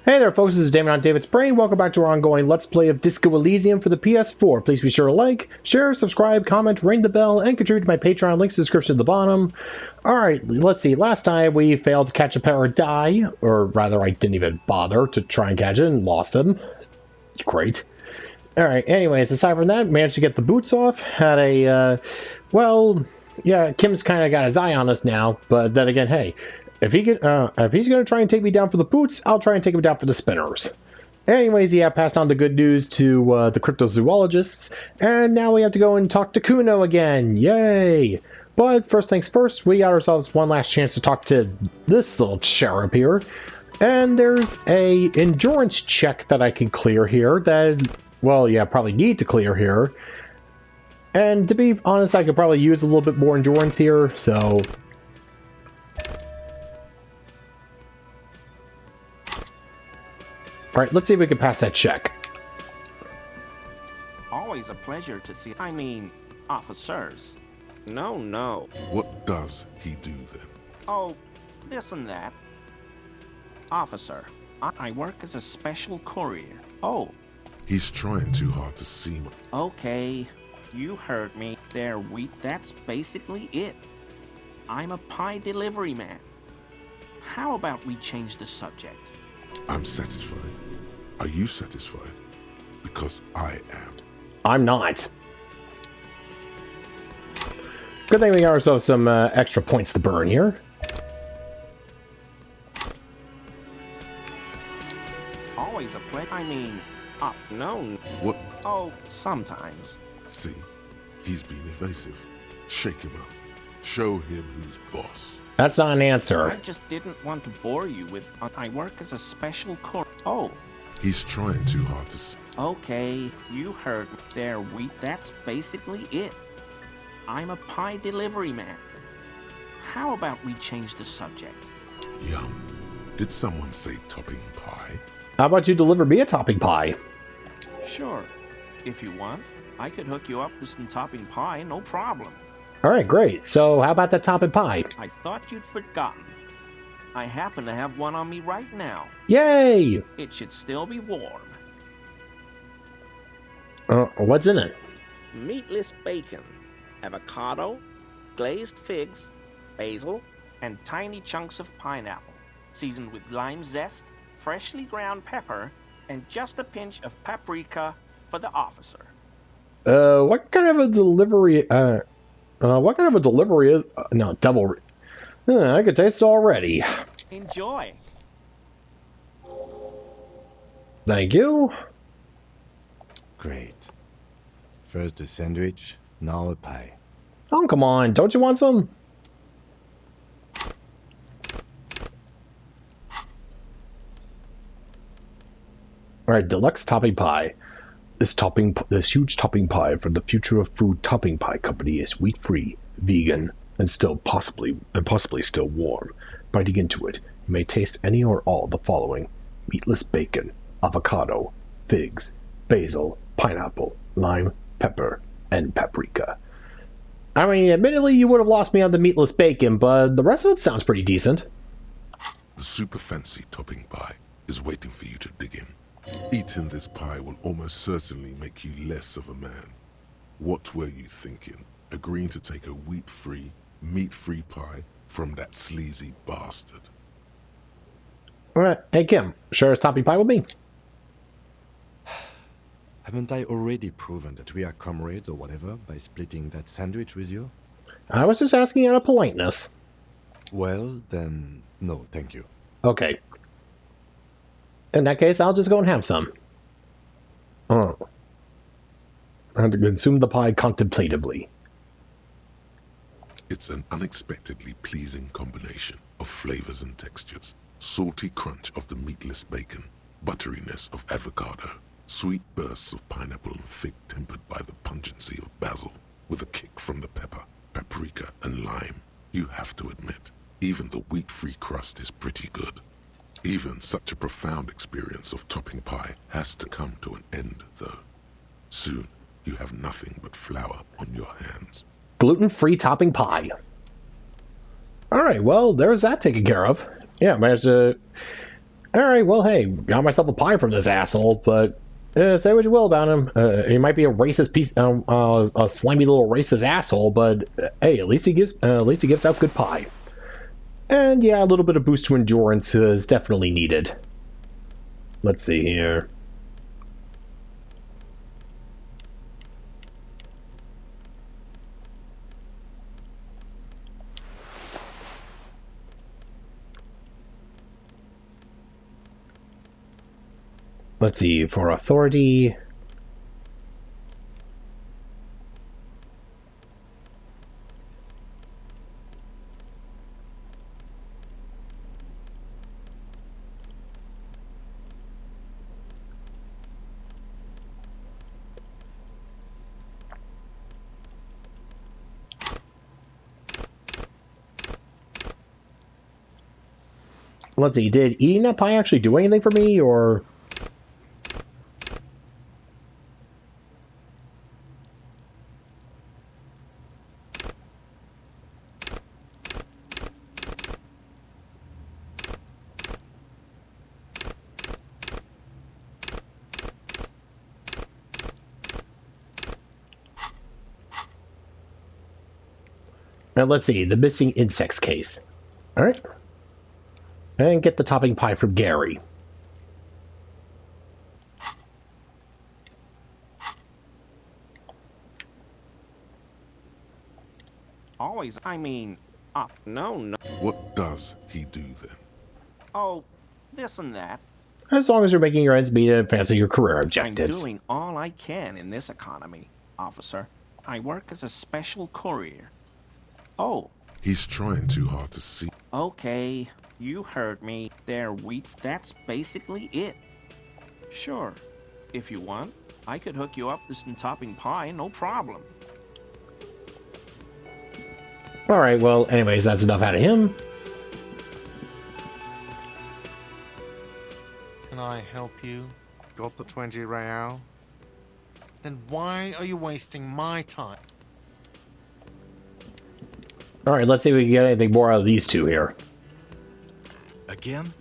Hey there folks, this is Damon on David's Brain. Welcome back to our ongoing Let's Play of Disco Elysium for the PS4. Please be sure to like, share, subscribe, comment, ring the bell, and contribute to my Patreon. Links in the description at the bottom. Alright, let's see. Last time we failed to catch a pair of die, or rather I didn't even bother to try and catch it and lost him. Great. Alright, anyways, aside from that, managed to get the boots off. Had a, well, yeah, Kim's kind of got his eye on us now, but then again, hey, if he's gonna try and take me down for the boots, I'll try and take him down for the spinners. Anyways, yeah, passed on the good news to the cryptozoologists, and now we have to go and talk to Kuno again. Yay! But first things first, we got ourselves one last chance to talk to this little cherub here, and there's a endurance check that I can clear here. That, well, yeah, probably need to clear here. And to be honest, I could probably use a little bit more endurance here, so. Alright, let's see if we can pass that check. Always a pleasure to see, officers. No. What does he do then? Oh, this and that. Officer, I work as a special courier. Oh. He's trying too hard to seem... Okay, you heard me. That's basically it. I'm a pie delivery man. How about we change the subject? I'm satisfied. Are you satisfied? Because I am. I'm not. Good thing we got ourselves some extra points to burn here. Always a pleasure. No. What? Oh, sometimes. See, he's being evasive. Shake him up. Show him who's boss. That's not an answer. I just didn't want to bore you with... I work as a special courier. Oh. He's trying too hard to... Okay, you heard me. That's basically it. I'm a pie delivery man. How about we change the subject? Yum. Did someone say topping pie? How about you deliver me a topping pie? Sure. If you want, I could hook you up with some topping pie, no problem. Alright, great. So, how about that topping pie? I thought you'd forgotten. I happen to have one on me right now. Yay! It should still be warm. What's in it? Meatless bacon, avocado, glazed figs, basil, and tiny chunks of pineapple, seasoned with lime zest, freshly ground pepper, and just a pinch of paprika for the officer. What kind of a delivery, what kind of a delivery is... no, double... I can taste it already. Enjoy. Thank you. Great. First a sandwich, now a pie. Oh, come on. Don't you want some? Alright, deluxe topping pie. This huge topping pie from the Future of Food Topping Pie Company is wheat-free, vegan, and still possibly still warm. Biting into it, you may taste any or all of the following: meatless bacon, avocado, figs, basil, pineapple, lime, pepper, and paprika. I mean, admittedly, you would have lost me on the meatless bacon, but the rest of it sounds pretty decent. The super fancy topping pie is waiting for you to dig in. Eating this pie will almost certainly make you less of a man. What were you thinking? Agreeing to take a wheat-free, meat-free pie from that sleazy bastard? Alright, hey Kim, share a topping pie with me. Haven't I already proven that we are comrades or whatever by splitting that sandwich with you? I was just asking out of politeness. Well, then, no, thank you. Okay. In that case, I'll just go and have some. Oh. I had to consume the pie contemplatively. It's an unexpectedly pleasing combination of flavors and textures. Salty crunch of the meatless bacon, butteriness of avocado, sweet bursts of pineapple and fig tempered by the pungency of basil, with a kick from the pepper, paprika, and lime. You have to admit, even the wheat-free crust is pretty good. Even such a profound experience of topping pie has to come to an end, though. Soon, you have nothing but flour on your hands. Gluten-free topping pie. Alright, well, there's that taken care of. Yeah, managed to Alright, well, hey, got myself a pie from this asshole, but say what you will about him. He might be a racist piece, a slimy little racist asshole, but hey, at least he gives out good pie. And yeah, a little bit of boost to endurance is definitely needed. Let's see here. Let's see, for authority. Let's see, did eating that pie actually do anything for me, or... Now let's see, the missing insects case. Alright. And get the topping pie from Gary. Always, I mean, no. What does he do then? Oh, this and that. As long as you're making your ends meet and advancing your career objectives. I'm doing all I can in this economy, officer. I work as a special courier. Oh. He's trying too hard to see. Okay, you heard me. That's basically it. Sure, if you want, I could hook you up with some topping pie, no problem. Alright, well, anyways, that's enough out of him. Can I help you? Got the 20 real? Then why are you wasting my time? Alright, let's see if we can get anything more out of these two here. Again?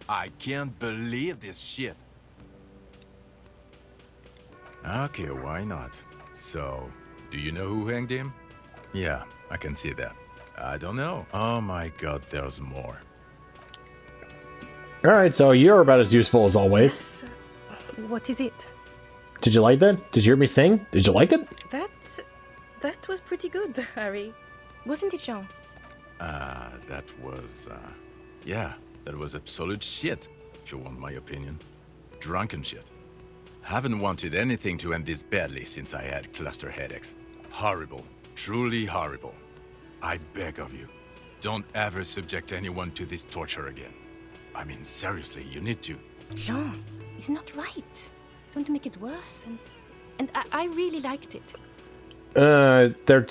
I can't believe this shit. Okay, why not? So, do you know who hanged him? Yeah, I can see that. I don't know. Oh my god, there's more. Alright, so you're about as useful as always. Yes. What is it? Did you like that? Did you hear me sing? Did you like it? That was pretty good, Harry. Wasn't it, Jean? Yeah, that was absolute shit, if you want my opinion. Drunken shit. Haven't wanted anything to end this badly since I had cluster headaches. Horrible. Truly horrible. I beg of you, don't ever subject anyone to this torture again. I mean, seriously, you need to. Jean, it's not right. Don't make it worse. And I really liked it.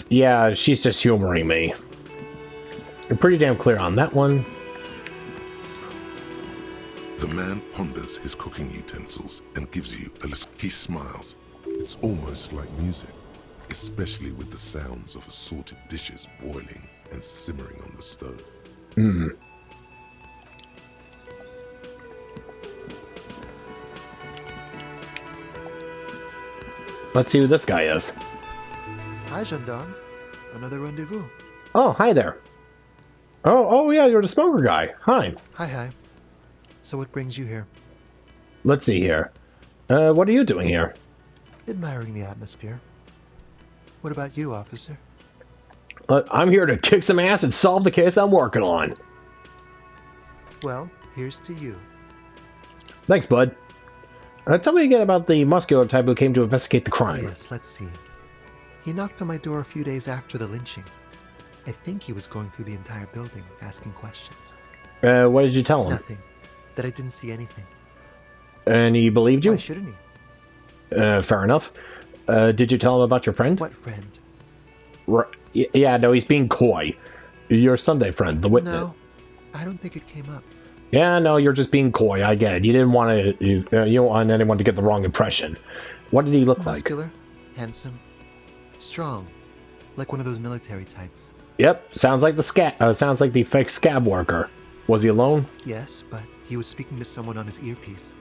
Yeah, she's just humoring me. You're pretty damn clear on that one. The man ponders his cooking utensils and gives you a little... He smiles. It's almost like music, especially with the sounds of assorted dishes boiling and simmering on the stove. Let's see who this guy is. Hi, gendarme. Another rendezvous. Oh, hi there. Oh yeah, you're the smoker guy. Hi. Hi. So what brings you here? Let's see here. What are you doing here? Admiring the atmosphere. What about you, officer? I'm here to kick some ass and solve the case I'm working on. Well, here's to you. Thanks, bud. Tell me again about the muscular type who came to investigate the crime. Yes, let's see. He knocked on my door a few days after the lynching. I think he was going through the entire building, asking questions. What did you tell him? Nothing. That I didn't see anything. And he believed you? Why shouldn't he? Fair enough. Did you tell him about your friend? What friend? Yeah, no, he's being coy. Your Sunday friend, the witness. No, I don't think it came up. Yeah, no, you're just being coy. I get it. You didn't want to. You don't want anyone to get the wrong impression. What did he look like? Muscular, handsome, strong, like one of those military types. Yep, sounds like the fake scab worker. Was he alone? Yes, but He was speaking to someone on his earpiece.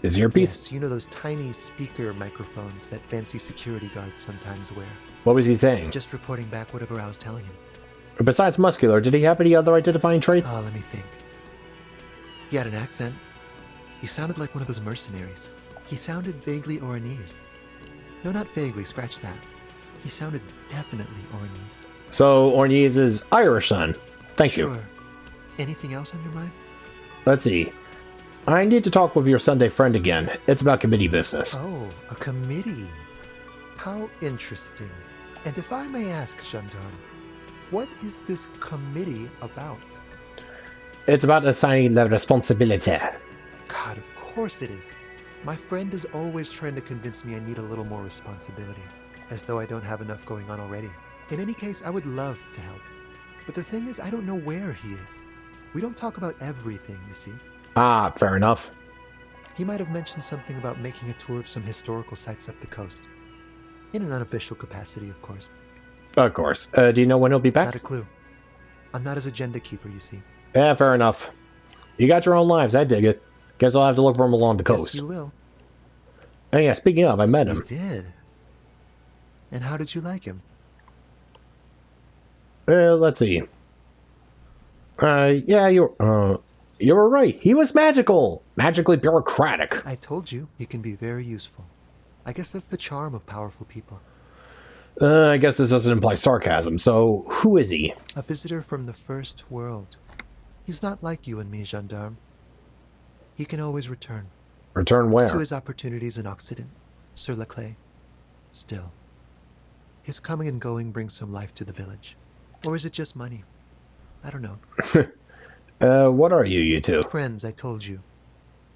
His earpiece? Yes, you know those tiny speaker microphones that fancy security guards sometimes wear. What was he saying? Just reporting back whatever I was telling him. Besides muscular, did he have any other identifying traits? Let me think. He had an accent. He sounded like one of those mercenaries. He sounded vaguely Oranese. No, not vaguely, scratch that. He sounded definitely Oranese. So, Ornese is Irish then. Thank you. Sure. Anything else on your mind? Let's see. I need to talk with your Sunday friend again. It's about committee business. Oh, a committee. How interesting. And if I may ask, Gendarme, what is this committee about? It's about assigning the responsibility. God, of course it is. My friend is always trying to convince me I need a little more responsibility, as though I don't have enough going on already. In any case, I would love to help. But the thing is, I don't know where he is. We don't talk about everything, you see. Ah, fair enough. He might have mentioned something about making a tour of some historical sites up the coast. In an unofficial capacity, of course. Of course. Do you know when he'll be back? Not a clue. I'm not his agenda keeper, you see. Yeah, fair enough. You got your own lives, I dig it. Guess I'll have to look for him along the Yes, coast. you will. And yeah, speaking of, I met him. You did? And how did you like him? Let's see. Yeah, you were right. He was magical. Magically bureaucratic. I told you, he can be very useful. I guess that's the charm of powerful people. I guess this doesn't imply sarcasm, so who is he? A visitor from the first world. He's not like you and me, Gendarme. He can always return. Return where? To his opportunities in Occident, sur la clé. Still, his coming and going brings some life to the village. Or is it just money? I don't know. What are you two? Friends, I told you.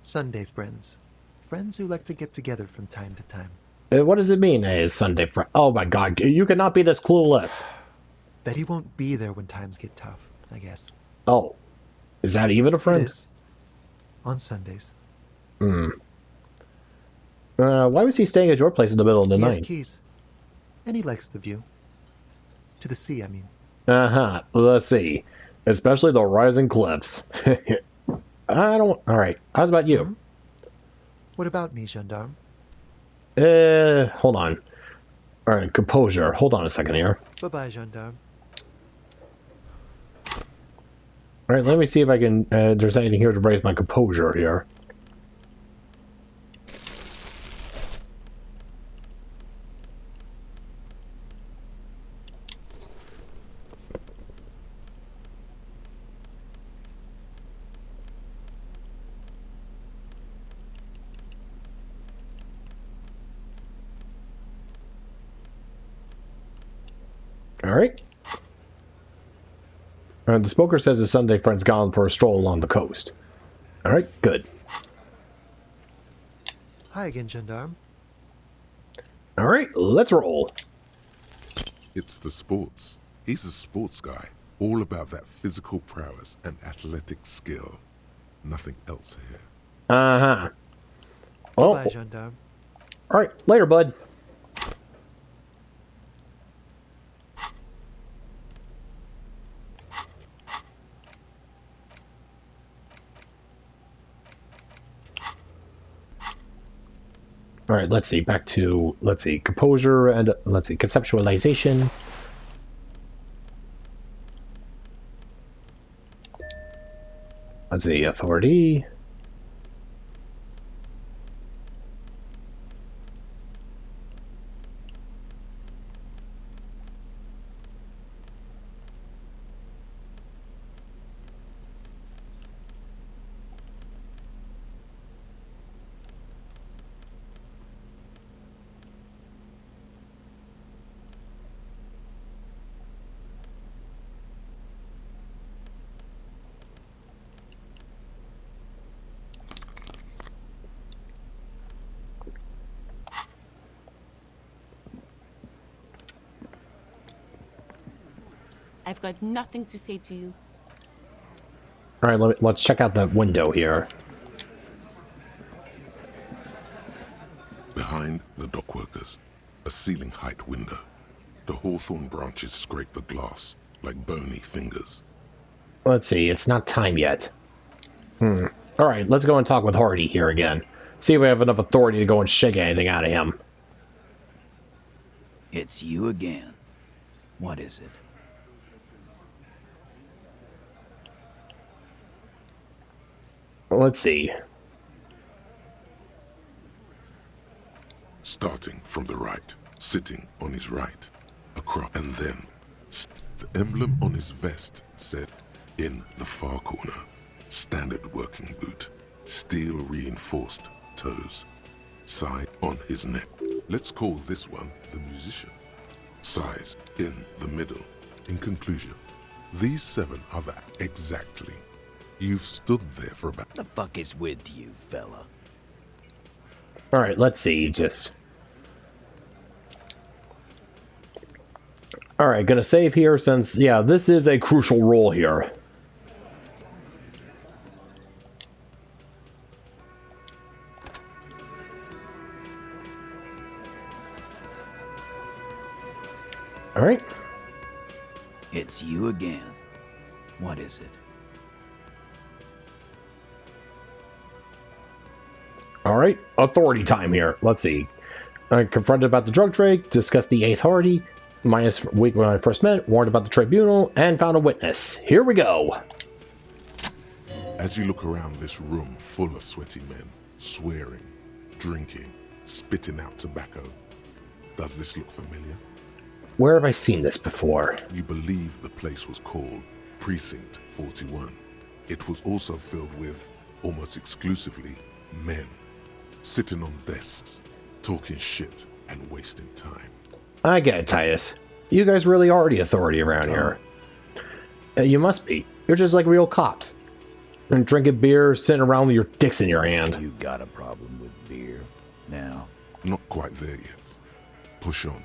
Sunday friends. Friends who like to get together from time to time. What does it mean, Sunday friend? Oh my god, you cannot be this clueless. That he won't be there when times get tough, I guess. Oh. Is that even a friend? It is. On Sundays. Why was he staying at your place in the middle of the He night? has keys. And he likes the view. To the sea, I mean. Uh-huh. Let's see. Especially the rising cliffs. I don't... Alright. How's about you? What about me, Gendarme? Hold on. Alright, composure. Hold on a second here. Bye-bye, Gendarme. Alright, let me see if I can... there's anything here to raise my composure here. Alright. The smoker says his Sunday friend's gone for a stroll along the coast. Alright, good. Hi again, Gendarme. Alright, let's roll. It's the sports. He's a sports guy, all about that physical prowess and athletic skill. Nothing else here. Uh-huh. Well, Bye, Gendarme. alright, later, bud. Alright, let's see, back to, let's see, composure and, let's see, conceptualization. Let's see, authority. I've got nothing to say to you. Alright, let's check out that window here. Behind the dockworkers, a ceiling-height window. The hawthorn branches scrape the glass like bony fingers. Let's see, it's not time yet. Alright, let's go and talk with Hardy here again. See if we have enough authority to go and shake anything out of him. It's you again. What is it? Let's see. Starting from the right, sitting on his right, across, and then the emblem on his vest said, in the far corner, standard working boot, steel reinforced toes, side on his neck. Let's call this one the musician. Size in the middle. In conclusion, these 7 are that exactly. You've stood there for about... The fuck is with you, fella? Alright, let's see, just... Alright, gonna save here since, yeah, this is a crucial role here. Alright. It's you again. What is it? Alright, authority time here. Let's see. Confronted about the drug trade, discussed the 8th Hardy, minus week when I first met, warned about the tribunal, and found a witness. Here we go. As you look around this room full of sweaty men, swearing, drinking, spitting out tobacco, does this look familiar? Where have I seen this before? You believe the place was called Precinct 41. It was also filled with, almost exclusively, men. Sitting on desks, talking shit, and wasting time. I get it, Titus. You guys really are the authority around here. You must be. You're just like real cops. And drinking beer, sitting around with your dicks in your hand. You got a problem with beer now? Not quite there yet. Push on.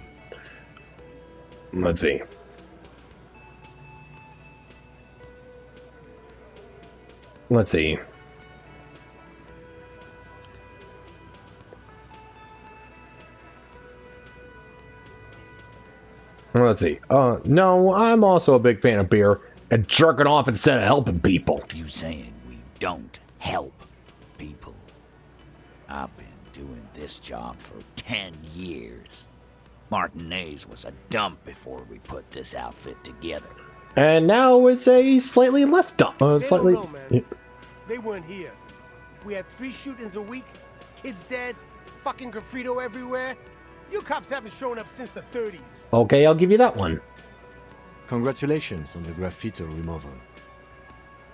Let's see. Let's see. Let's see. No, I'm also a big fan of beer and jerking off instead of helping people. You saying we don't help people? I've been doing this job for 10 years. Martinez was a dump before we put this outfit together. And now it's a slightly less dumb. Slightly. Don't know, man. Yeah. They weren't here. We had 3 shootings a week, kids dead, fucking graffito everywhere. You cops haven't shown up since the 30s. Okay, I'll give you that one. Congratulations on the graffiti removal.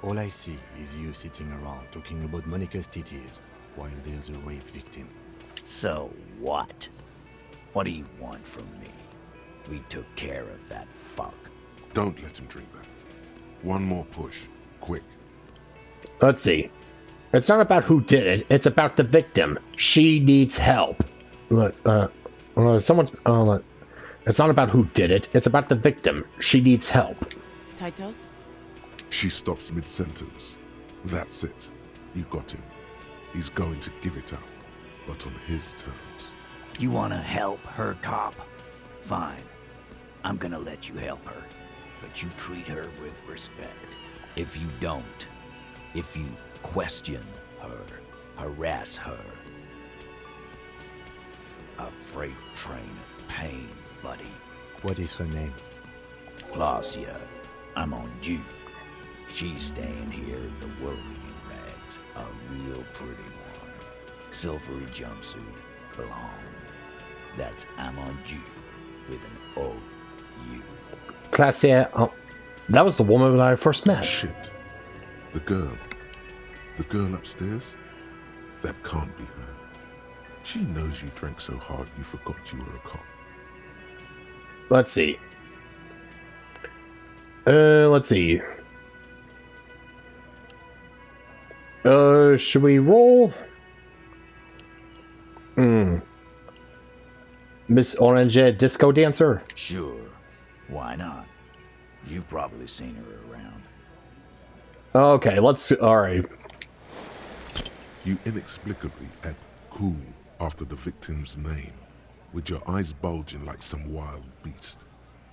All I see is you sitting around talking about Monica's titties while there's a rape victim. So what? What do you want from me? We took care of that fuck. Don't let him drink that. One more push. Quick. Let's see. It's not about who did it. It's about the victim. She needs help. Someone's... it's not about who did it. It's about the victim. She needs help. Titus? She stops mid-sentence. That's it. You got him. He's going to give it up, but on his terms. You wanna help her, cop? Fine. I'm gonna let you help her. But you treat her with respect. If you don't, if you question her, harass her, a freight train of pain, buddy. What is her name? Klaasje. I'm on due. She's staying here in the worrying rags. A real pretty one. Silvery jumpsuit. Belong. That's I'm on due with an O-U. Klaasje, that was the woman that I first met. Shit. The girl. The girl upstairs? That can't be her. She knows you drank so hard you forgot you were a cop. Let's see. Let's see. Should we roll? Miss Orange Disco Dancer? Sure. Why not? You've probably seen her around. Okay, let's... Alright. You inexplicably add cool after the victim's name, with your eyes bulging like some wild beast.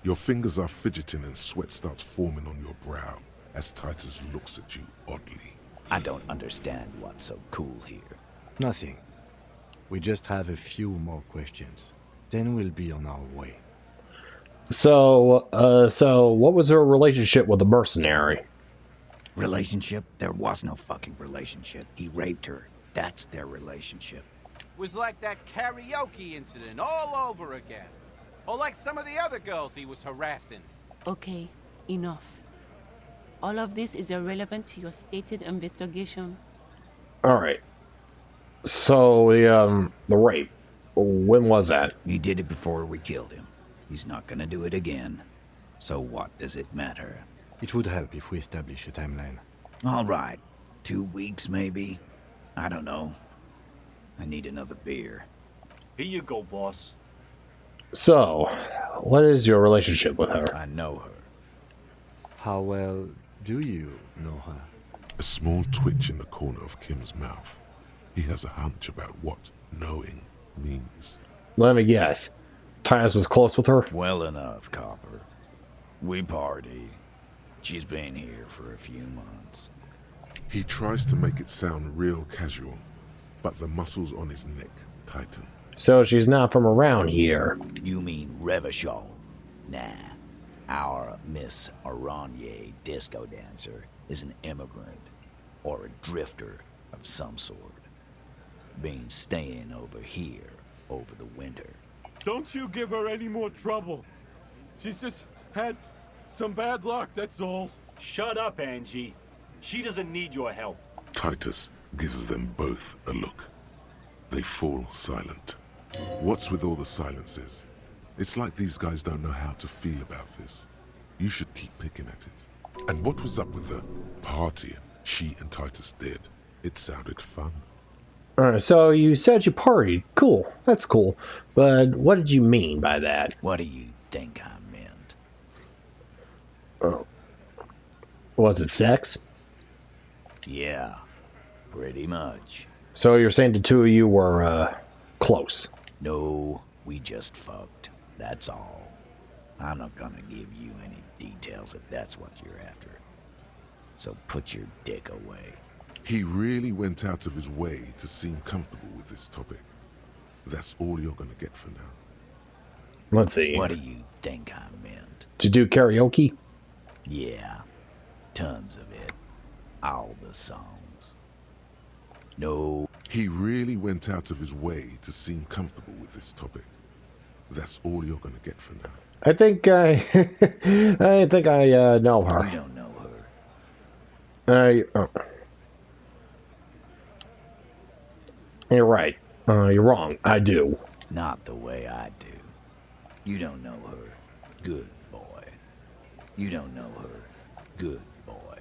Your fingers are fidgeting and sweat starts forming on your brow as Titus looks at you oddly. I don't understand what's so cool here. Nothing. We just have a few more questions. Then we'll be on our way. So what was her relationship with the mercenary? Relationship? There was no fucking relationship. He raped her. That's their relationship. Was like that karaoke incident all over again. Or like some of the other girls he was harassing. Okay, enough. All of this is irrelevant to your stated investigation. Alright. So, the rape. When was that? He did it before we killed him. He's not gonna do it again. So what does it matter? It would help if we establish a timeline. All right. 2 weeks, maybe? I don't know. I need another beer. Here you go, boss. So, what is your relationship with her? I know her. How well do you know her? A small twitch in the corner of Kim's mouth. He has a hunch about what knowing means. Let me guess. Titus was close with her? Well enough, Copper. We party. She's been here for a few months. He tries to make it sound real casual, but the muscles on his neck tighten. So she's not from around here. You mean Revachol? Nah. Our Miss Aranye disco dancer is an immigrant or a drifter of some sort. Been staying over here over the winter. Don't you give her any more trouble. She's just had some bad luck, that's all. Shut up, Angie. She doesn't need your help. Titus gives them both a look. They fall silent. What's with all the silences? It's like these guys don't know how to feel about this. You should keep picking at it. And what was up with the partying she and Titus did? It sounded fun. Alright, so you said you partied. Cool, that's cool. But what did you mean by that? What do you think I meant? Oh. Was it sex? Yeah, pretty much. So you're saying the two of you were, close? No, we just fucked. That's all. I'm not gonna give you any details if that's what you're after. So put your dick away. He really went out of his way to seem comfortable with this topic. That's all you're gonna get for now. Let's see. What do you think I meant? To do karaoke? Yeah, tons of it. All the songs. No. He really went out of his way to seem comfortable with this topic. That's all you're gonna get for now. I think I think I know her. You don't know her. Oh. You're right. You're wrong. I do. Not the way I do. You don't know her. Good boy. You don't know her. Good boy.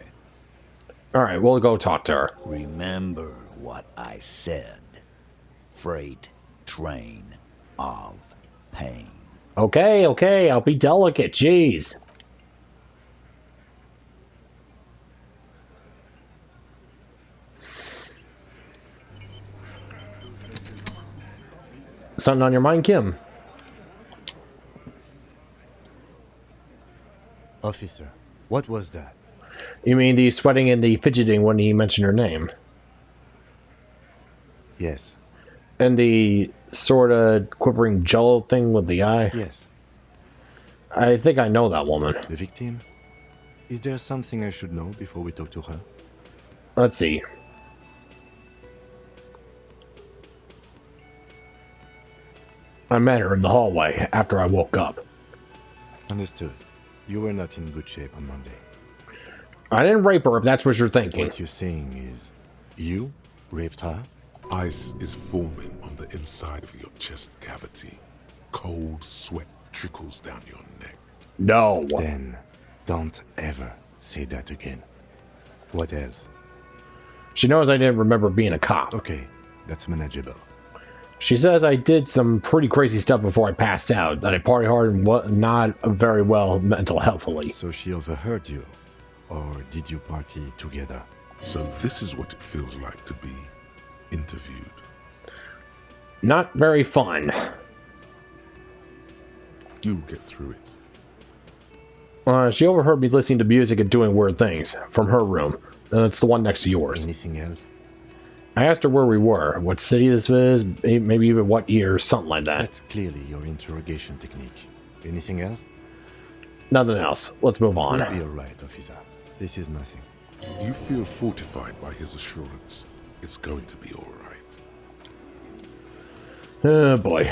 Alright, we'll go talk to her. Remember what I said. Freight train of pain. Okay, I'll be delicate. Jeez. Something on your mind, Kim? Officer, what was that? You mean the sweating and the fidgeting when he mentioned her name? Yes. And the sort of quivering jello thing with the eye? Yes. I think I know that woman. The victim? Is there something I should know before we talk to her? Let's see. I met her in the hallway after I woke up. Understood. You were not in good shape on Monday. I didn't rape her, if that's what you're thinking. What you're saying is, you raped her? Ice is forming on the inside of your chest cavity. Cold sweat trickles down your neck. No. Then, don't ever say that again. What else? She knows I didn't remember being a cop. Okay, that's manageable. She says I did some pretty crazy stuff before I passed out, that I partied hard and not very well mental healthfully. So she overheard you? Or did you party together? So this is what it feels like to be interviewed. Not very fun. You'll get through it. She overheard me listening to music and doing weird things from her room. It's the one next to yours. Anything else? I asked her where we were, what city this was, maybe even what year, something like that. That's clearly your interrogation technique. Anything else? Nothing else. Let's move on. We'll be alright, officer. This is nothing. You feel fortified by his assurance. It's going to be all right. Oh, boy.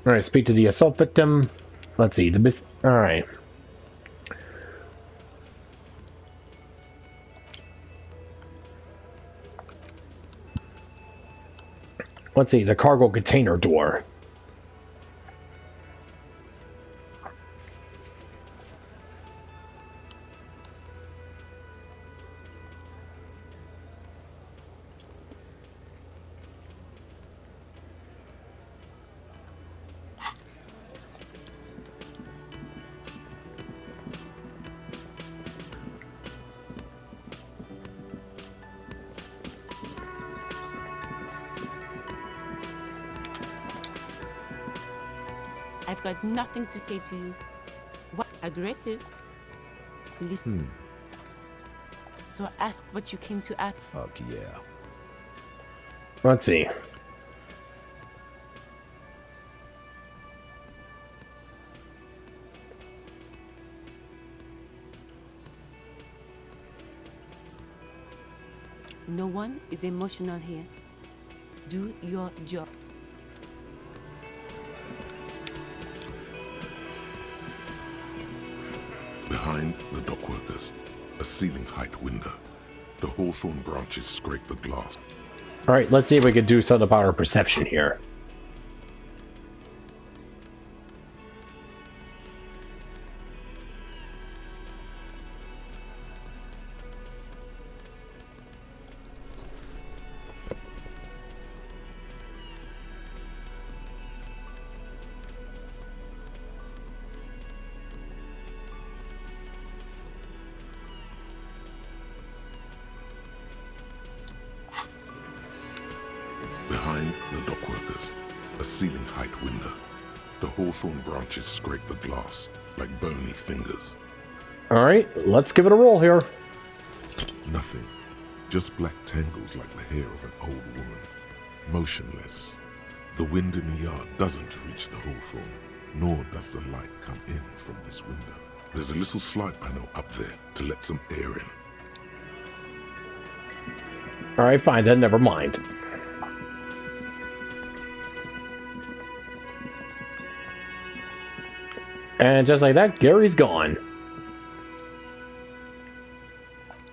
Alright, speak to the assault victim. Let's see. Alright. Let's see. The cargo container door. I've got nothing to say to you. What? Aggressive? Listen. So ask what you came to ask. Fuck yeah. Let's see. No one is emotional here. Do your job. Behind the dockworkers, a ceiling height window. The hawthorn branches scrape the glass. Alright, let's see if we can do something about our perception here. Behind the dockworkers, a ceiling height window. The hawthorn branches scrape the glass like bony fingers. Alright, let's give it a roll here. Nothing. Just black tangles like the hair of an old woman. Motionless. The wind in the yard doesn't reach the hawthorn, nor does the light come in from this window. There's a little slide panel up there to let some air in. Alright, fine then, never mind. And just like that, Gary's gone.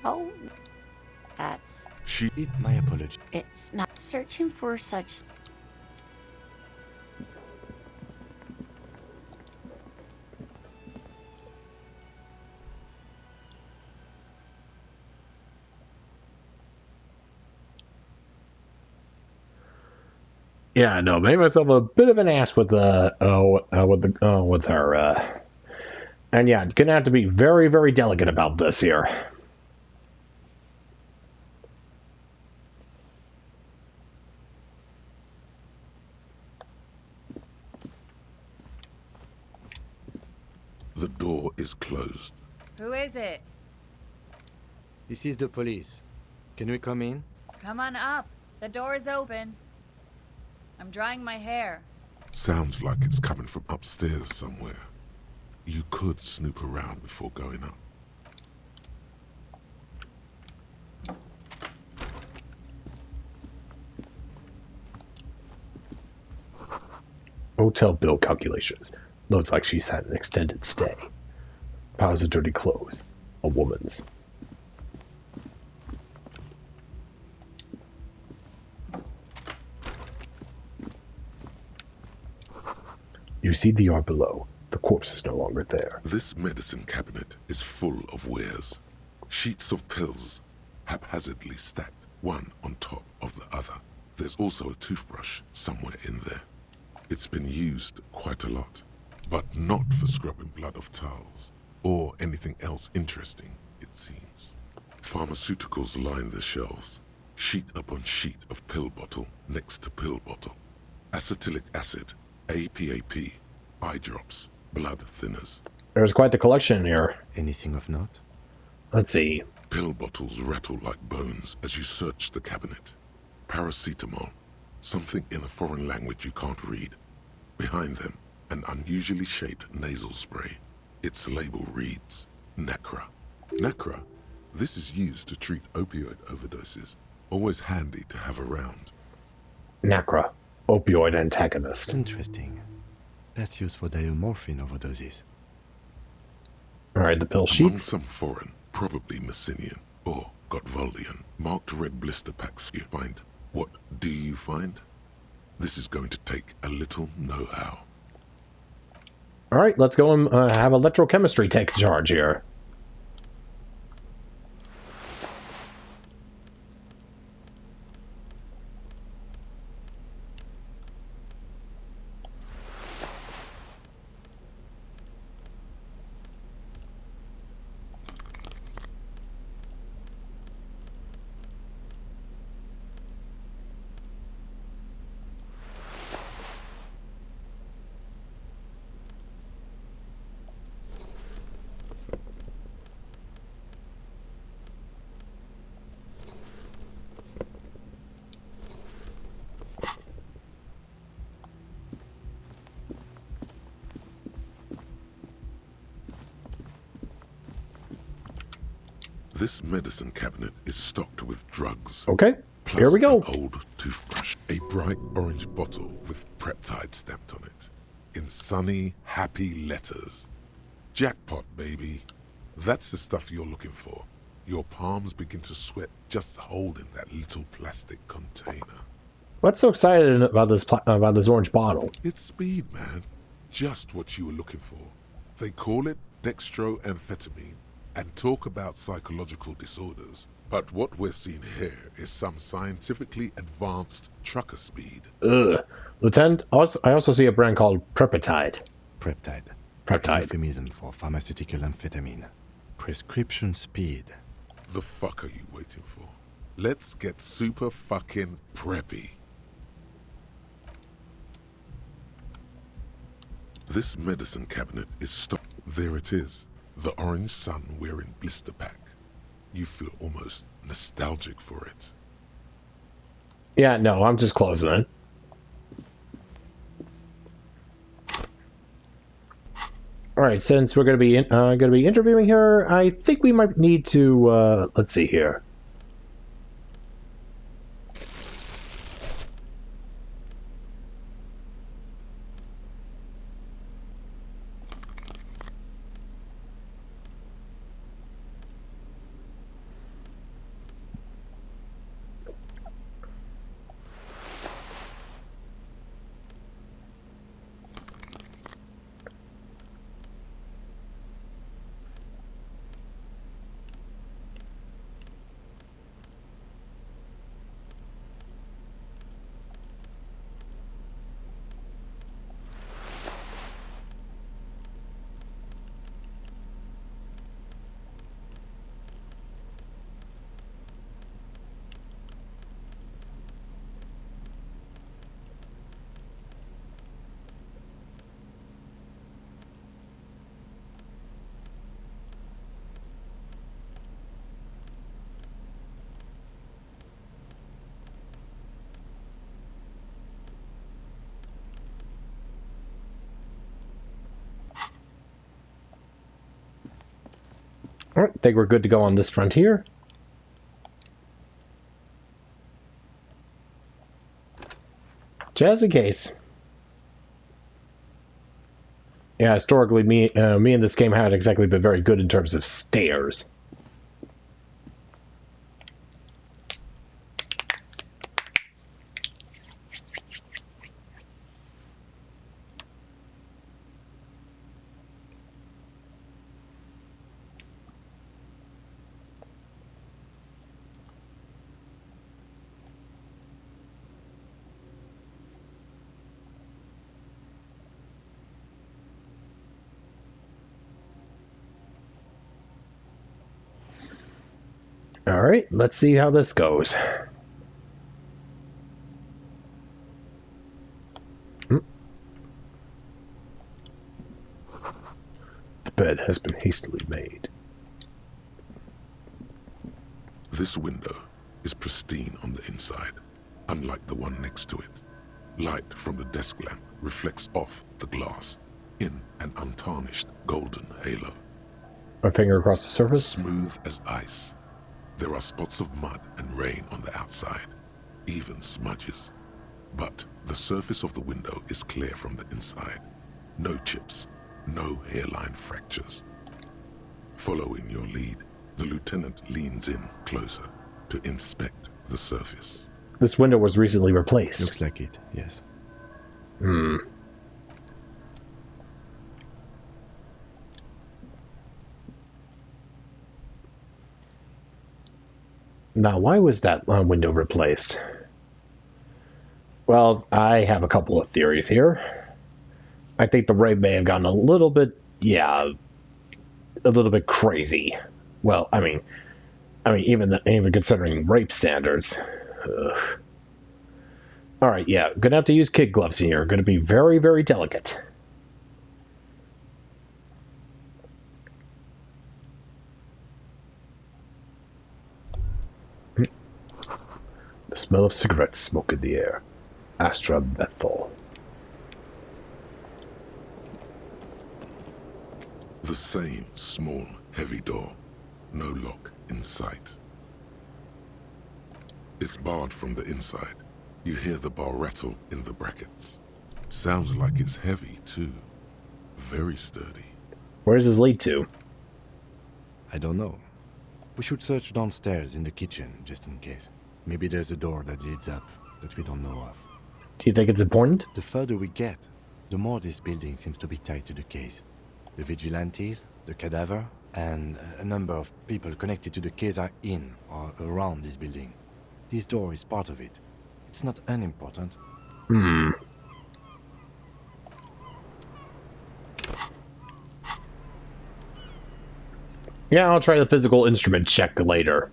Oh, that's... My apology. It's not searching for such... Yeah, I know. Made myself a bit of an ass with her. And yeah, gonna have to be very, very delicate about this here. The door is closed. Who is it? This is the police. Can we come in? Come on up. The door is open. I'm drying my hair. Sounds like it's coming from upstairs somewhere. You could snoop around before going up. Hotel bill calculations. Looks like she's had an extended stay. Piles of dirty clothes. A woman's. You see the yard below. The corpse is no longer there. This medicine cabinet is full of wares. Sheets of pills, haphazardly stacked, one on top of the other. There's also a toothbrush somewhere in there. It's been used quite a lot, but not for scrubbing blood off towels, or anything else interesting, it seems. Pharmaceuticals line the shelves, sheet upon sheet of pill bottle next to pill bottle. Acetylic acid, APAP, eye drops, blood thinners. There's quite the collection in here. Anything of note? Let's see. Pill bottles rattle like bones as you search the cabinet. Paracetamol, something in a foreign language you can't read. Behind them, an unusually shaped nasal spray. Its label reads, Nacra. Nacra? This is used to treat opioid overdoses. Always handy to have around. Nacra, opioid antagonist. Interesting. That's used for diamorphine overdoses. Alright, the pill Among sheets. some foreign, probably Messinian, or Gottwaldian, marked red blister packs you find. What do you find? This is going to take a little know-how. Alright, let's go and have electrochemistry take charge here. This medicine cabinet is stocked with drugs. Okay, Plus here we go. An old toothbrush, a bright orange bottle with Preptide stamped on it, in sunny, happy letters. Jackpot, baby. That's the stuff you're looking for. Your palms begin to sweat just holding that little plastic container. What's so excited about this orange bottle? It's speed, man. Just what you were looking for. They call it dextroamphetamine and talk about psychological disorders. But what we're seeing here is some scientifically advanced trucker speed. Ugh. Lieutenant, I also see a brand called Preptide. Preptide. Preptide. Euphemism for pharmaceutical amphetamine. Prescription speed. The fuck are you waiting for? Let's get super fucking preppy. This medicine cabinet is stocked. There it is. The orange sun wearing blister pack. You feel almost nostalgic for it. Yeah, no, I'm just closing it. All right, since we're going to be interviewing her, I think we might need to let's see here. All right, I think we're good to go on this frontier. Jazzy case. Yeah, historically, me and this game haven't exactly been very good in terms of stairs. All right, let's see how this goes. bed has been hastily made. This window is pristine on the inside, unlike the one next to it. Light from the desk lamp reflects off the glass in an untarnished golden halo. My finger across the surface. Smooth as ice. There are spots of mud and rain on the outside, even smudges. But the surface of the window is clear from the inside. No chips, no hairline fractures. Following your lead, the lieutenant leans in closer to inspect the surface. This window was recently replaced. Looks like it, yes. Now, why was that window replaced? Well, I have a couple of theories here. I think the rape may have gotten a little bit, a little bit crazy. Well, I mean, even considering rape standards. Ugh. All right, yeah, gonna have to use kid gloves here. Gonna be very, very delicate. The smell of cigarette smoke in the air. Astra Bethel. The same small, heavy door. No lock in sight. It's barred from the inside. You hear the bar rattle in the brackets. Sounds like it's heavy, too. Very sturdy. Where does this lead to? I don't know. We should search downstairs in the kitchen, just in case. Maybe there's a door that leads up that we don't know of. Do you think it's important? The further we get, the more this building seems to be tied to the case. The vigilantes, the cadaver, and a number of people connected to the case are in or around this building. This door is part of it. It's not unimportant. Yeah, I'll try the physical instrument check later.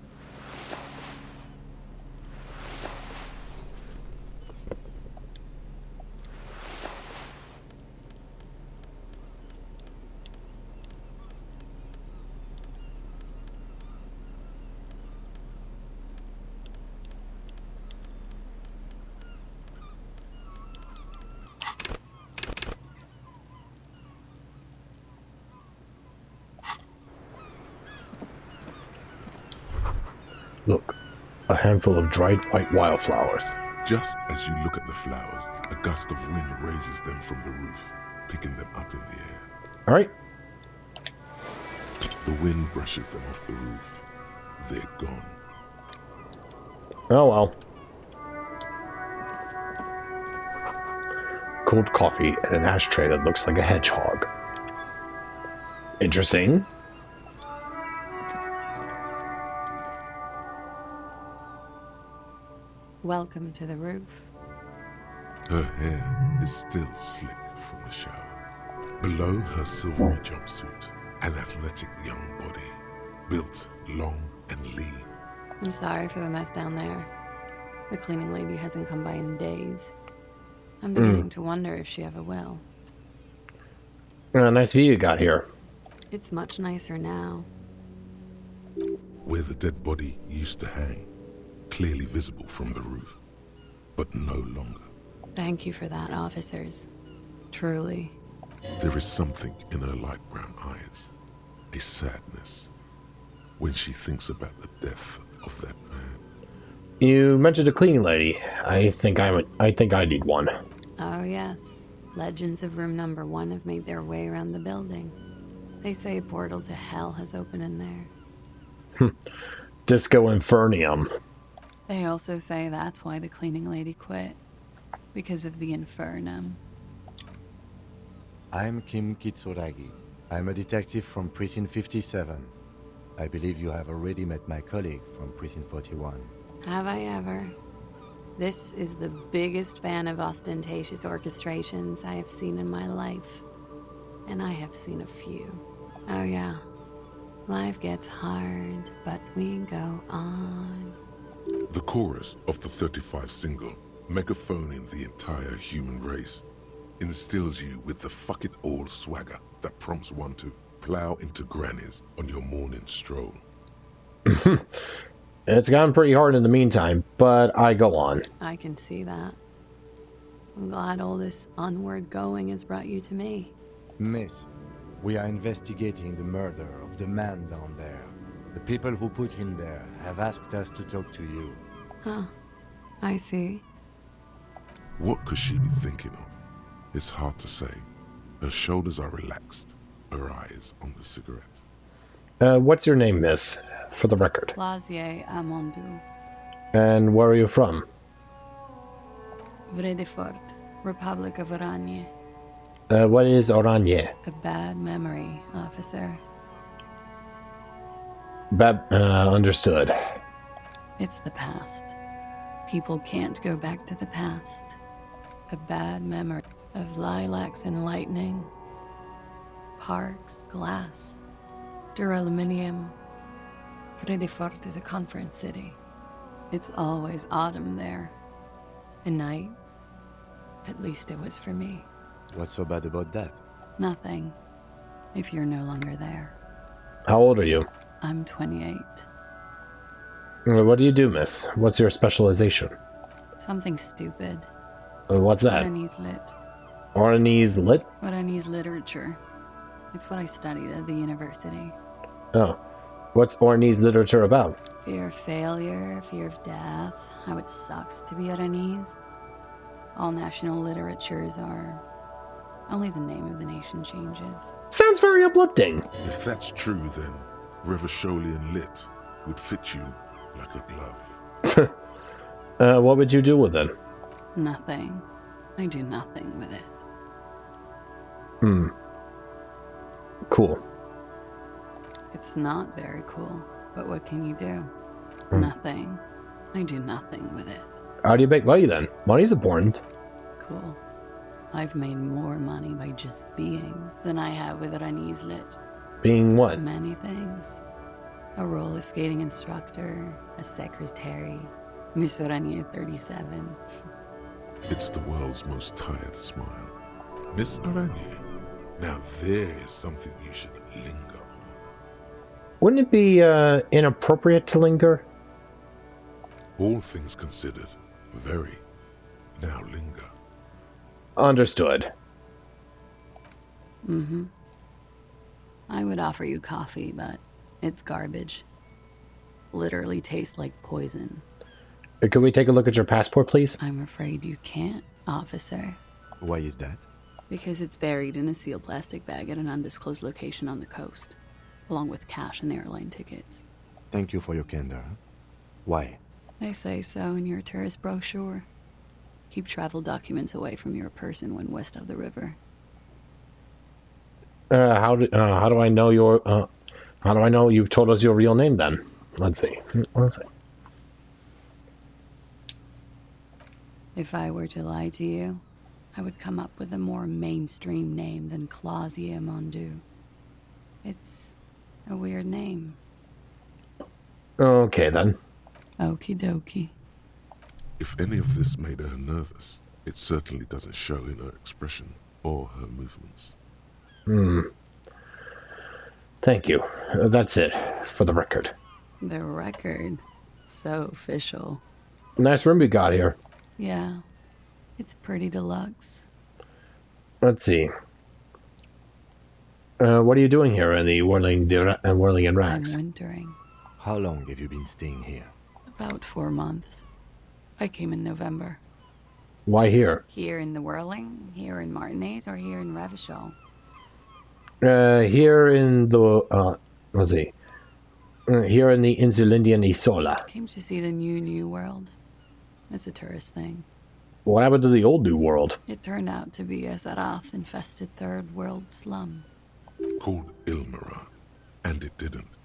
Look, a handful of dried white wildflowers. Just as you look at the flowers, a gust of wind raises them from the roof, picking them up in the air. All right. The wind brushes them off the roof. They're gone. Oh well. Cold coffee and an ashtray that looks like a hedgehog. Interesting. Welcome to the roof. Her hair is still slick from the shower. Below her silvery jumpsuit, an athletic young body, built long and lean. I'm sorry for the mess down there. The cleaning lady hasn't come by in days. I'm beginning to wonder if she ever will. Nice view you got here. It's much nicer now. Where the dead body used to hang, clearly visible from the roof, but no longer. Thank you for that, officers. Truly. There is something in her light brown eyes, a sadness, when she thinks about the death of that man. You mentioned a cleaning lady. I think I need one. Oh yes. Legends of room number 1 have made their way around the building. They say a portal to hell has opened in there. Disco Infernium. They also say that's why the cleaning lady quit. Because of the infernum. I'm Kim Kitsuragi. I'm a detective from Precinct 57. I believe you have already met my colleague from Precinct 41. Have I ever? This is the biggest fan of ostentatious orchestrations I have seen in my life. And I have seen a few. Oh yeah. Life gets hard, but we go on. The chorus of the 35 single, megaphoning the entire human race, instills you with the fuck it all swagger that prompts one to plow into grannies on your morning stroll. It's gotten pretty hard in the meantime, but I go on. I can see that. I'm glad all this onward going has brought you to me. Miss, we are investigating the murder of the man down there. The people who put him there have asked us to talk to you. Huh. I see. What could she be thinking of? It's hard to say. Her shoulders are relaxed, her eyes on the cigarette. What's your name, miss? For the record. Klaasje Amondou. And where are you from? Vredefort, Republic of Oranje. What is Oranje? A bad memory, officer. Understood. It's the past. People can't go back to the past. A bad memory of lilacs and lightning, parks, glass, duraluminum. Vredefort is a conference city. It's always autumn there. A night. At least it was for me. What's so bad about that? Nothing. If you're no longer there. How old are you? I'm 28. What do you do, miss? What's your specialization? Something stupid. What's that? Oranese lit. Oranese lit? Oranese literature. It's what I studied at the university. Oh. What's Oranese literature about? Fear of failure, fear of death, how it sucks to be Oranese. All national literatures are... Only the name of the nation changes. Sounds very uplifting. If that's true, then Revacholian lit would fit you like a glove. What would you do with it? Nothing. I do nothing with it. Cool. It's not very cool, but what can you do? Nothing. I do nothing with it. How do you make money then? Money's important. Cool. I've made more money by just being than I have with Oranese lit. Being what? Many things. A roller skating instructor, a secretary, Miss Oranje 37. It's the world's most tired smile. Miss Oranje, now there is something you should linger on. Wouldn't it be inappropriate to linger? All things considered, very. Now linger. Understood. I would offer you coffee, but it's garbage. Literally tastes like poison. Could we take a look at your passport, please? I'm afraid you can't, officer. Why is that? Because it's buried in a sealed plastic bag at an undisclosed location on the coast, along with cash and airline tickets. Thank you for your candor. Why? They say so in your tourist brochure. Keep travel documents away from your person when west of the river. How do I know your how do I know you told us your real name then? Let's see. If I were to lie to you, I would come up with a more mainstream name than Klaasje Amondou. It's a weird name. Okay then. Okie dokie. If any of this made her nervous, it certainly doesn't show in her expression or her movements. Thank you. That's it, for the record. The record? So official. Nice room you got here. Yeah. It's pretty deluxe. Let's see. What are you doing here in the whirling in rags? I'm wintering. How long have you been staying here? About 4 months. I came in November. Why here? Here in the Whirling, here in Martinez, or here in Revachol? Here in the, let's see. Here in the Insulindian Isola. Came to see the new world. It's a tourist thing. What happened to the old new world? It turned out to be a Zarath-infested third world slum. Called Ilmara, and it didn't.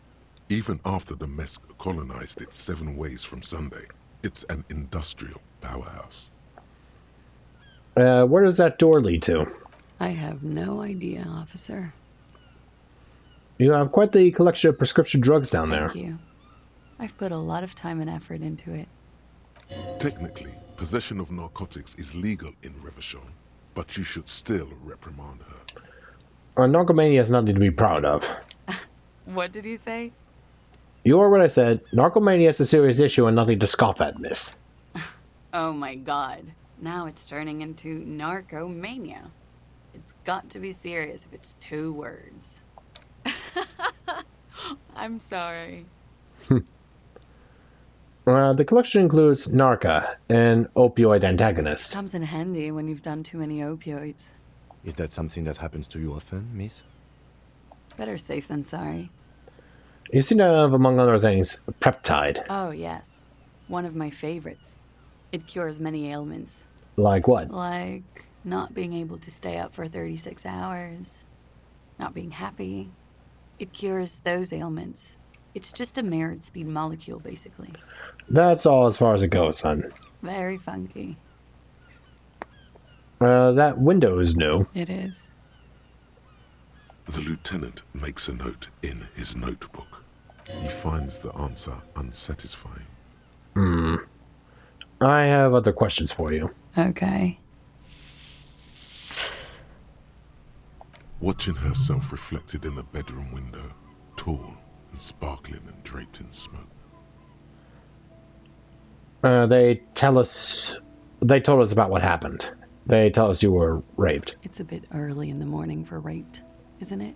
Even after the Mesk colonized it 7 ways from Sunday, it's an industrial powerhouse. Where does that door lead to? I have no idea, officer. You have quite the collection of prescription drugs down there. Thank you. I've put a lot of time and effort into it. Technically, possession of narcotics is legal in Revachol, but you should still reprimand her. Narcomania is nothing to be proud of. What did you say? You heard what I said. Narcomania is a serious issue and nothing to scoff at, miss. Oh my god. Now it's turning into narcomania. It's got to be serious if it's 2 words. I'm sorry. The collection includes Narca, an opioid antagonist. Comes in handy when you've done too many opioids. Is that something that happens to you often, miss? Better safe than sorry. You seem to have, among other things, peptide. Oh, yes. One of my favorites. It cures many ailments. Like what? Like not being able to stay up for 36 hours. Not being happy. It cures those ailments. It's just a mirrored speed molecule, basically. That's all as far as it goes, son. Very funky. That window is new. It is. The lieutenant makes a note in his notebook. He finds the answer unsatisfying. I have other questions for you. Okay. Watching herself reflected in the bedroom window, tall and sparkling and draped in smoke. They told us about what happened. They tell us you were raped. It's a bit early in the morning for raped, isn't it?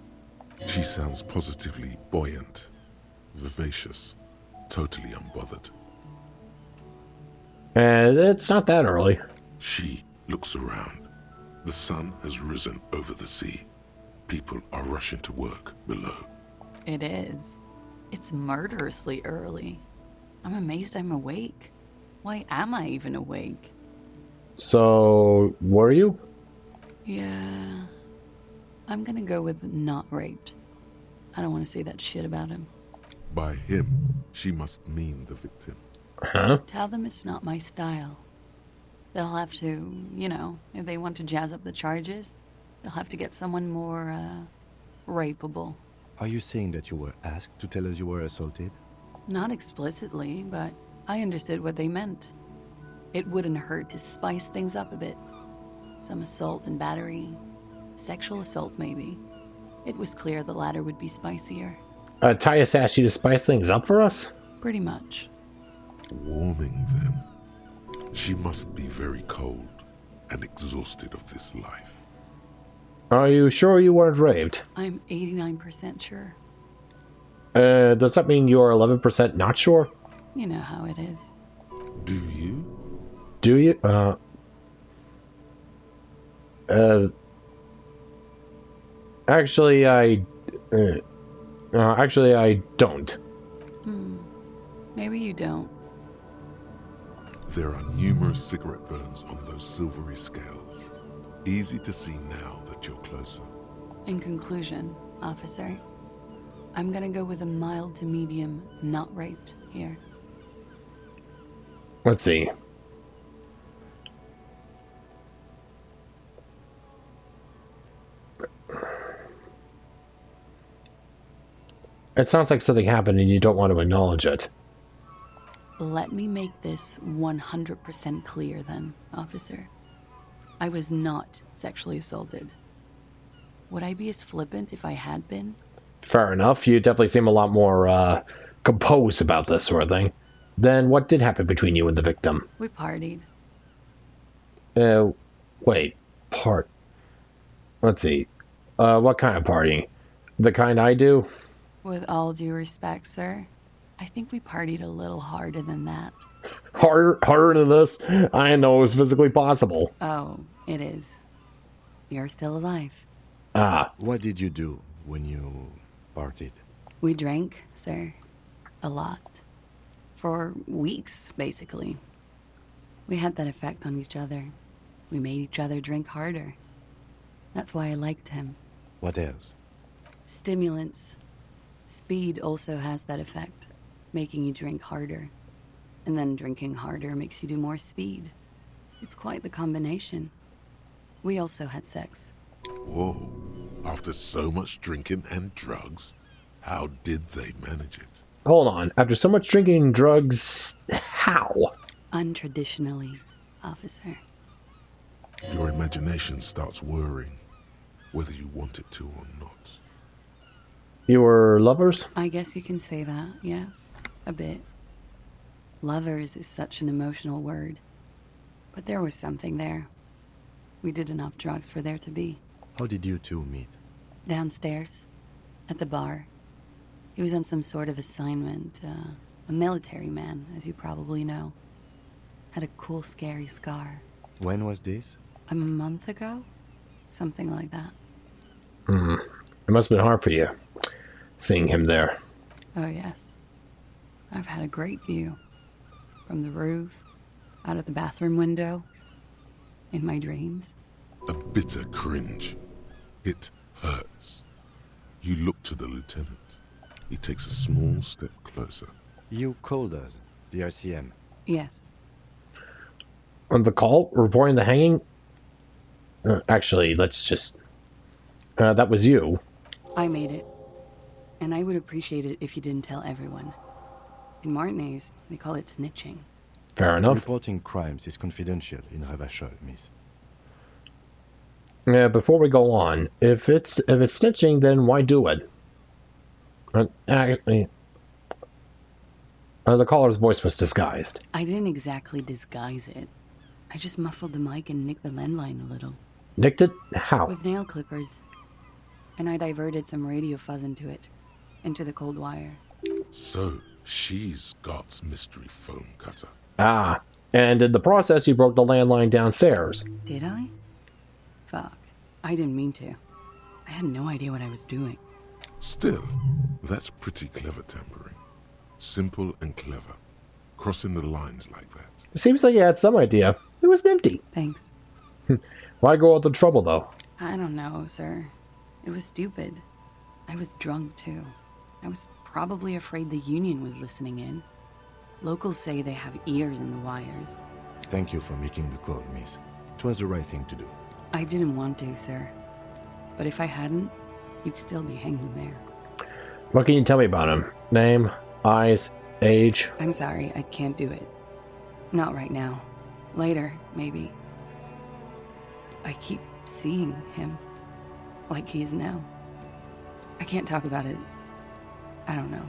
She sounds positively buoyant, vivacious, totally unbothered. It's not that early. She looks around. The sun has risen over the sea. People are rushing to work below. It is. It's murderously early. I'm amazed I'm awake. Why am I even awake? So, were you? Yeah. I'm gonna go with not raped. I don't want to say that shit about him. By him, she must mean the victim. Huh? Tell them it's not my style. They'll have to, you know, if they want to jazz up the charges, they'll have to get someone more, rapeable. Are you saying that you were asked to tell us you were assaulted? Not explicitly, but I understood what they meant. It wouldn't hurt to spice things up a bit. Some assault and battery. Sexual assault, maybe. It was clear the latter would be spicier. Tyus asked you to spice things up for us? Pretty much. Warming them. She must be very cold and exhausted of this life. Are you sure you weren't raped? I'm 89% sure. Does that mean you're 11% not sure? You know how it is. Do you? Do you? Actually, I don't. Maybe you don't. There are numerous cigarette burns on those silvery scales. Easy to see now that you're closer. In conclusion, officer, I'm gonna go with a mild to medium not raped here. Let's see. It sounds like something happened and you don't want to acknowledge it. Let me make this 100% clear then, officer. I was not sexually assaulted. Would I be as flippant if I had been? Fair enough. You definitely seem a lot more composed about this sort of thing. Then what did happen between you and the victim? We partied. Wait. Let's see. What kind of partying? The kind I do? With all due respect, sir, I think we partied a little harder than that. Harder than this? I didn't know it was physically possible. Oh, it is. You're still alive. Ah. What did you do when you partied? We drank, sir. A lot. For weeks, basically. We had that effect on each other. We made each other drink harder. That's why I liked him. What else? Stimulants. Speed also has that effect, making you drink harder. And then drinking harder makes you do more speed. It's quite the combination. We also had sex. Whoa. After so much drinking and drugs, how did they manage it? Hold on. After so much drinking and drugs, how? Untraditionally, officer. Your imagination starts whirring. whether you want it to or not. You were lovers? I guess you can say that, yes. A bit. Lovers is such an emotional word. But there was something there. We did enough drugs for there to be. How did you two meet? Downstairs. At the bar. He was on some sort of assignment. A military man, as you probably know. Had a cool, scary scar. When was this? A month ago? Something like that. It must have been hard for you, seeing him there. Oh, yes. I've had a great view. From the roof, out of the bathroom window, in my dreams. A bitter cringe. It hurts. You look to the lieutenant. He takes a small step closer. You called us, the RCM. Yes. On the call, reporting the hanging? Actually, let's just... that was you. I made it. And I would appreciate it if you didn't tell everyone. In Martinez, they call it snitching. Fair enough. Reporting crimes is confidential in Ravachol, miss. Yeah, before we go on, if it's snitching, then why do it? Actually, the caller's voice was disguised. I didn't exactly disguise it. I just muffled the mic and nicked the landline a little. Nicked it? How? With nail clippers. And I diverted some radio fuzz into it. Into the cold wire. So, she's God's mystery foam cutter. Ah, and in the process you broke the landline downstairs. Did I? Fuck. I didn't mean to. I had no idea what I was doing. Still, that's pretty clever tampering. Simple and clever. Crossing the lines like that. It seems like you had some idea. It was empty. Thanks. Why go all the trouble, though? I don't know, sir. It was stupid. I was drunk, too. I was probably afraid the Union was listening in. Locals say they have ears in the wires. Thank you for making the call, miss. It was the right thing to do. I didn't want to, sir. But if I hadn't, he'd still be hanging there. What can you tell me about him? Name, eyes, age? I'm sorry, I can't do it. Not right now. Later, maybe. I keep seeing him. Like he is now. I can't talk about his... I don't know.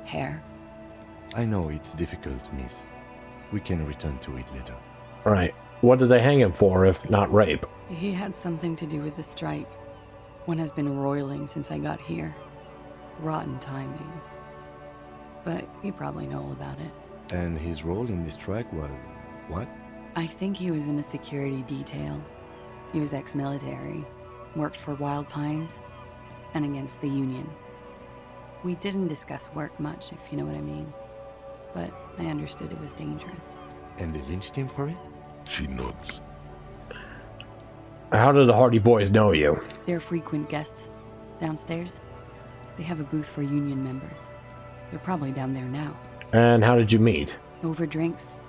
Hair. I know it's difficult, miss. We can return to it later. Right. What did they hang him for, if not rape? He had something to do with the strike. One has been roiling since I got here. Rotten timing. But you probably know all about it. And his role in this strike was... what? I think he was in a security detail. He was ex-military. Worked for Wild Pines. And against the Union. We didn't discuss work much, if you know what I mean. But I understood it was dangerous. And they lynched him for it? She nods. How did the Hardy Boys know you? They're frequent guests. Downstairs. They have a booth for Union members. They're probably down there now. And how did you meet? Over drinks.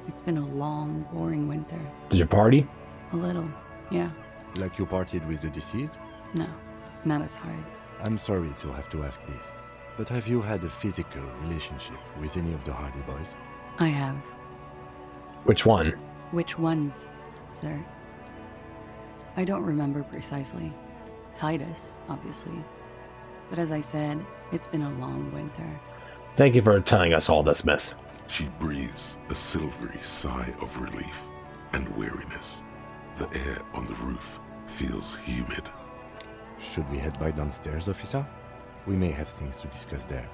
It's been a long, boring winter. Did you party? A little, yeah. Like you partied with the deceased? No, not as hard. I'm sorry to have to ask this, but have you had a physical relationship with any of the Hardy Boys? I have. Which one? Which ones, sir? I don't remember precisely. Titus, obviously. But as I said, it's been a long winter. Thank you for telling us all this, miss. She breathes a silvery sigh of relief and weariness. The air on the roof feels humid. Should we head by downstairs, officer? We may have things to discuss there.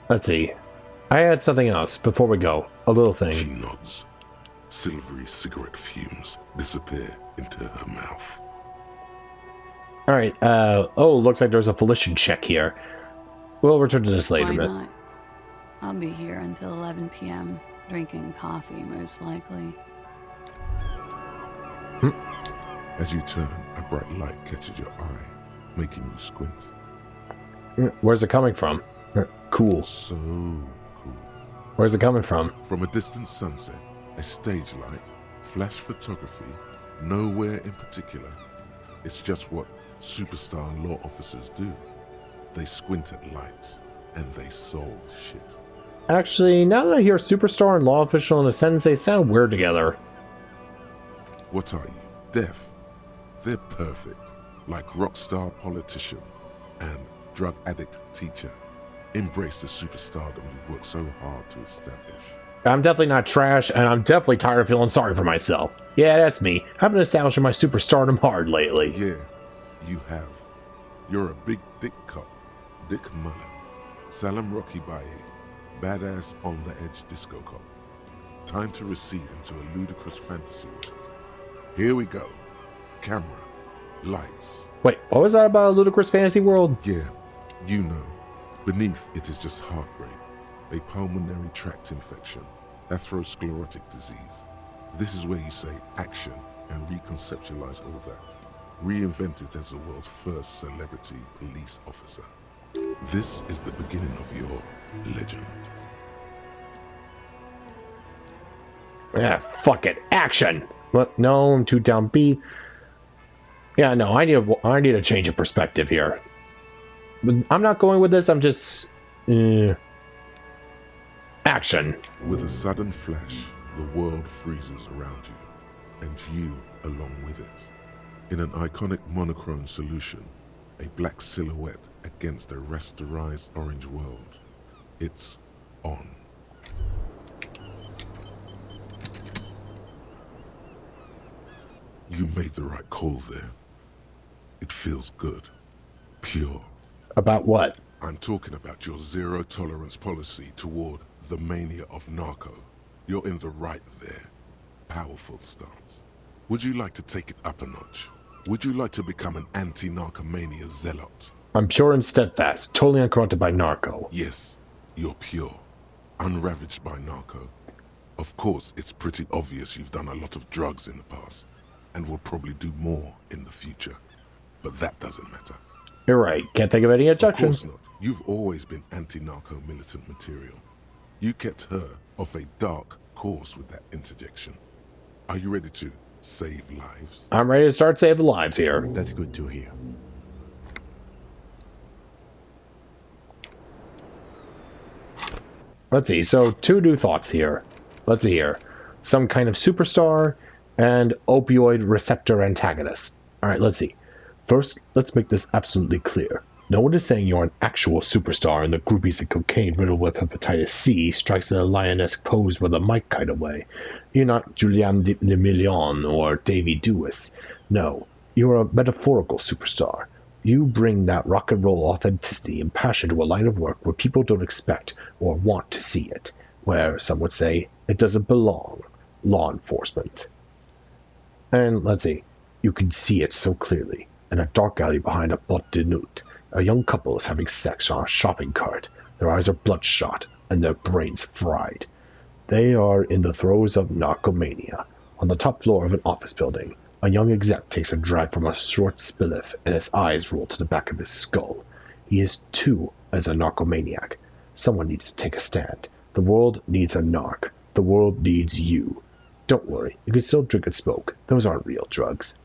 Let's see. I had something else before we go. A little thing. She nods. Silvery cigarette fumes disappear into her mouth. Alright, looks like there's a volition check here. We'll return to this later, Why miss. not? I'll be here until 11 p.m. Drinking coffee, most likely. As you turn, a bright light catches your eye, making you squint. Where's it coming from? Cool. So cool. Where's it coming from? From a distant sunset, a stage light, flash photography, nowhere in particular. It's just what superstar law officers do. They squint at lights, and they solve shit. Actually, now that I hear superstar and law official in a sentence, they sound weird together. What are you, deaf? They're perfect, like rock star politician and drug addict teacher. Embrace the superstardom you've worked so hard to establish. I'm definitely not trash, and I'm definitely tired of feeling sorry for myself. Yeah, that's me. I've been establishing my superstardom hard lately. Yeah, you have. You're a big dick cop, Dick Mullen. Salam Rocky Baye, badass on-the-edge disco cop. Time to recede into a ludicrous fantasy world. Here we go. Camera. Lights. Wait, what was that about a ludicrous fantasy world? Yeah, you know. Beneath it is just heartbreak, a pulmonary tract infection, atherosclerotic disease. This is where you say action and reconceptualize all that. Reinvent it as the world's first celebrity police officer. This is the beginning of your legend. Yeah, fuck it. Action! What? No, I'm too downbeat. Yeah, no, I need a change of perspective here. I'm not going with this, I'm just... action. With a sudden flash, the world freezes around you, and you along with it. In an iconic monochrome solution, a black silhouette against a rasterized orange world. It's on. You made the right call there. It feels good. Pure. About what? I'm talking about your zero-tolerance policy toward the mania of narco. You're in the right there. Powerful stance. Would you like to take it up a notch? Would you like to become an anti-narcomania zealot? I'm pure and steadfast, totally uncorrupted by narco. Yes, you're pure. Unravaged by narco. Of course, it's pretty obvious you've done a lot of drugs in the past, and will probably do more in the future. But that doesn't matter. You're right. Can't think of any objections. Of course not. You've always been anti-narco militant material. You kept her off a dark course with that interjection. Are you ready to save lives? I'm ready to start saving lives here. That's good to hear. Let's see. So, two new thoughts here. Let's see here. Some kind of superstar and opioid receptor antagonist. Alright, let's see. First, let's make this absolutely clear. No one is saying you're an actual superstar and the groupies of cocaine riddled with hepatitis C strikes in a lionesque pose with a mic kind of way. You're not Julian Le Million or Davy Dewis. No, you're a metaphorical superstar. You bring that rock and roll authenticity and passion to a line of work where people don't expect or want to see it, where some would say it doesn't belong. Law enforcement. And let's see, you can see it so clearly. In a dark alley behind a Boîte de Nuit, a young couple is having sex on a shopping cart. Their eyes are bloodshot and their brains fried. They are in the throes of narcomania. On the top floor of an office building, a young exec takes a drag from a short spliff and his eyes roll to the back of his skull. He is too as a narcomaniac. Someone needs to take a stand. The world needs a narc. The world needs you. Don't worry, you can still drink and smoke. Those aren't real drugs.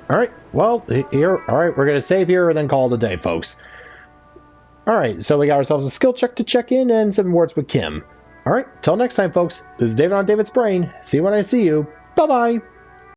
Alright, well, here, alright, we're going to save here and then call it a day, folks. Alright, so we got ourselves a skill check to check in and 7 words with Kim. Alright, till next time, folks, this is David on David's Brain. See you when I see you. Bye-bye!